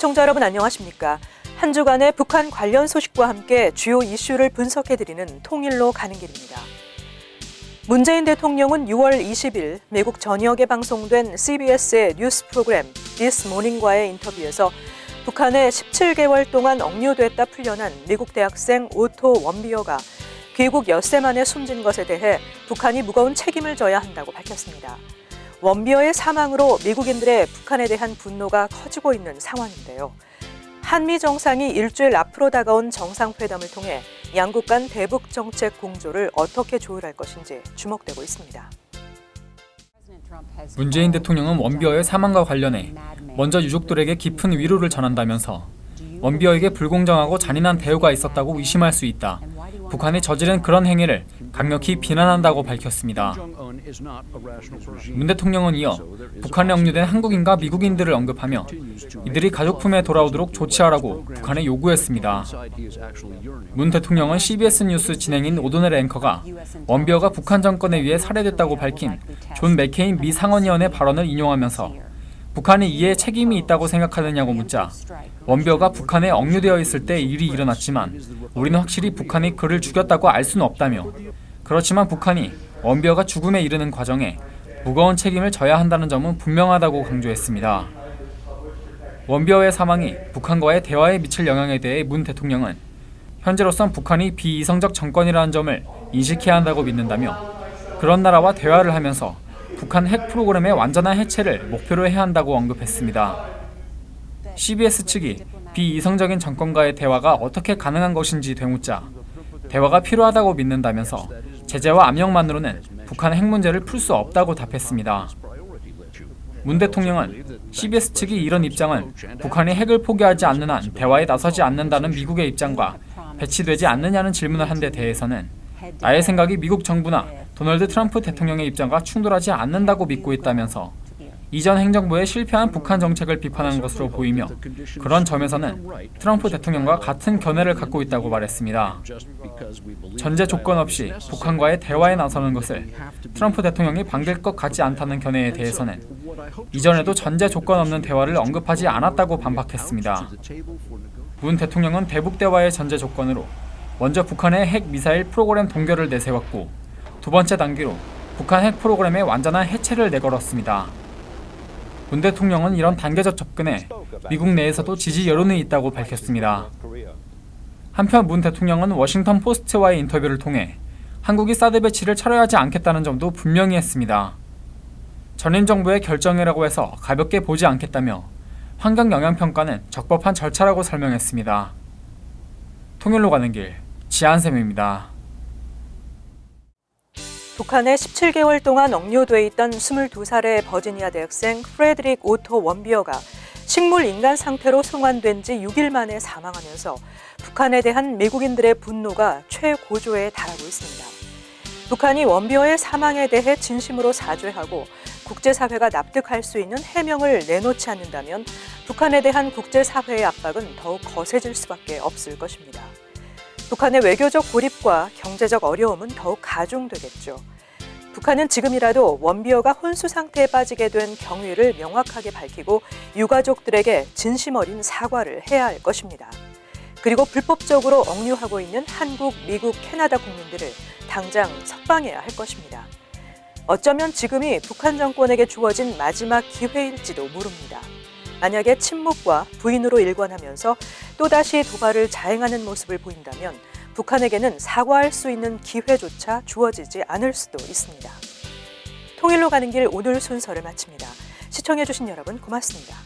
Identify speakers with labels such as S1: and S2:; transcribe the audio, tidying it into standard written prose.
S1: 시청자 여러분 안녕하십니까? 한 주간의 북한 관련 소식과 함께 주요 이슈를 분석해드리는 통일로 가는 길입니다. 문재인 대통령은 6월 20일 미국 전역에 방송된 CBS의 뉴스 프로그램 This Morning과의 인터뷰에서 북한에 17개월 동안 억류됐다 풀려난 미국 대학생 오토 원비어가 귀국 엿새 만에 숨진 것에 대해 북한이 무거운 책임을 져야 한다고 밝혔습니다. 원비어의 사망으로 미국인들의 북한에 대한 분노가 커지고 있는 상황인데요. 한미 정상이 일주일 앞으로 다가온 정상회담을 통해 양국 간 대북 정책 공조를 어떻게 조율할 것인지 주목되고 있습니다.
S2: 문재인 대통령은 원비어의 사망과 관련해 먼저 유족들에게 깊은 위로를 전한다면서 원비어에게 불공정하고 잔인한 대우가 있었다고 의심할 수 있다. 북한이 저지른 그런 행위를 강력히 비난한다고 밝혔습니다. 문 대통령은 이어 북한에 억류된 한국인과 미국인들을 언급하며 이들이 가족품에 돌아오도록 조치하라고 북한에 요구했습니다. 문 대통령은 CBS 뉴스 진행인 오도넬 앵커가 원비어가 북한 정권에 의해 살해됐다고 밝힌 존 맥케인 미 상원의원의 발언을 인용하면서 북한이 이에 책임이 있다고 생각하느냐고 묻자 원비어가 북한에 억류되어 있을 때 일이 일어났지만 우리는 확실히 북한이 그를 죽였다고 알 수는 없다며 그렇지만 북한이 원비어가 죽음에 이르는 과정에 무거운 책임을 져야 한다는 점은 분명하다고 강조했습니다. 원비어의 사망이 북한과의 대화에 미칠 영향에 대해 문 대통령은 현재로선 북한이 비이성적 정권이라는 점을 인식해야 한다고 믿는다며 그런 나라와 대화를 하면서 북한 핵 프로그램의 완전한 해체를 목표로 해야 한다고 언급했습니다. CBS 측이 비이성적인 정권과의 대화가 어떻게 가능한 것인지 되묻자 대화가 필요하다고 믿는다면서 제재와 압력만으로는 북한 핵 문제를 풀 수 없다고 답했습니다. 문 대통령은 CBS 측이 이런 입장은 북한이 핵을 포기하지 않는 한 대화에 나서지 않는다는 미국의 입장과 배치되지 않느냐는 질문을 한 데 대해서는 나의 생각이 미국 정부나 도널드 트럼프 대통령의 입장과 충돌하지 않는다고 믿고 있다면서 이전 행정부의 실패한 북한 정책을 비판한 것으로 보이며 그런 점에서는 트럼프 대통령과 같은 견해를 갖고 있다고 말했습니다. 전제 조건 없이 북한과의 대화에 나서는 것을 트럼프 대통령이 반길 것 같지 않다는 견해에 대해서는 이전에도 전제 조건 없는 대화를 언급하지 않았다고 반박했습니다. 문 대통령은 대북 대화의 전제 조건으로 먼저 북한의 핵 미사일 프로그램 동결을 내세웠고 두 번째 단계로 북한 핵 프로그램의 완전한 해체를 내걸었습니다. 문 대통령은 이런 단계적 접근에 미국 내에서도 지지 여론이 있다고 밝혔습니다. 한편 문 대통령은 워싱턴 포스트와의 인터뷰를 통해 한국이 사드 배치를 철회하지 않겠다는 점도 분명히 했습니다. 전임 정부의 결정이라고 해서 가볍게 보지 않겠다며 환경 영향 평가는 적법한 절차라고 설명했습니다. 통일로 가는 길 지한샘입니다.
S1: 북한에 17개월 동안 억류돼 있던 22살의 버지니아 대학생 프레드릭 오토 원비어가 식물 인간 상태로 송환된 지 6일 만에 사망하면서 북한에 대한 미국인들의 분노가 최고조에 달하고 있습니다. 북한이 원비어의 사망에 대해 진심으로 사죄하고 국제사회가 납득할 수 있는 해명을 내놓지 않는다면 북한에 대한 국제사회의 압박은 더욱 거세질 수밖에 없을 것입니다. 북한의 외교적 고립과 경제적 어려움은 더욱 가중되겠죠. 북한은 지금이라도 원비어가 혼수 상태에 빠지게 된 경위를 명확하게 밝히고 유가족들에게 진심 어린 사과를 해야 할 것입니다. 그리고 불법적으로 억류하고 있는 한국, 미국, 캐나다 국민들을 당장 석방해야 할 것입니다. 어쩌면 지금이 북한 정권에게 주어진 마지막 기회일지도 모릅니다. 만약에 침묵과 부인으로 일관하면서 또다시 도발을 자행하는 모습을 보인다면 북한에게는 사과할 수 있는 기회조차 주어지지 않을 수도 있습니다. 통일로 가는 길 오늘 순서를 마칩니다. 시청해주신 여러분 고맙습니다.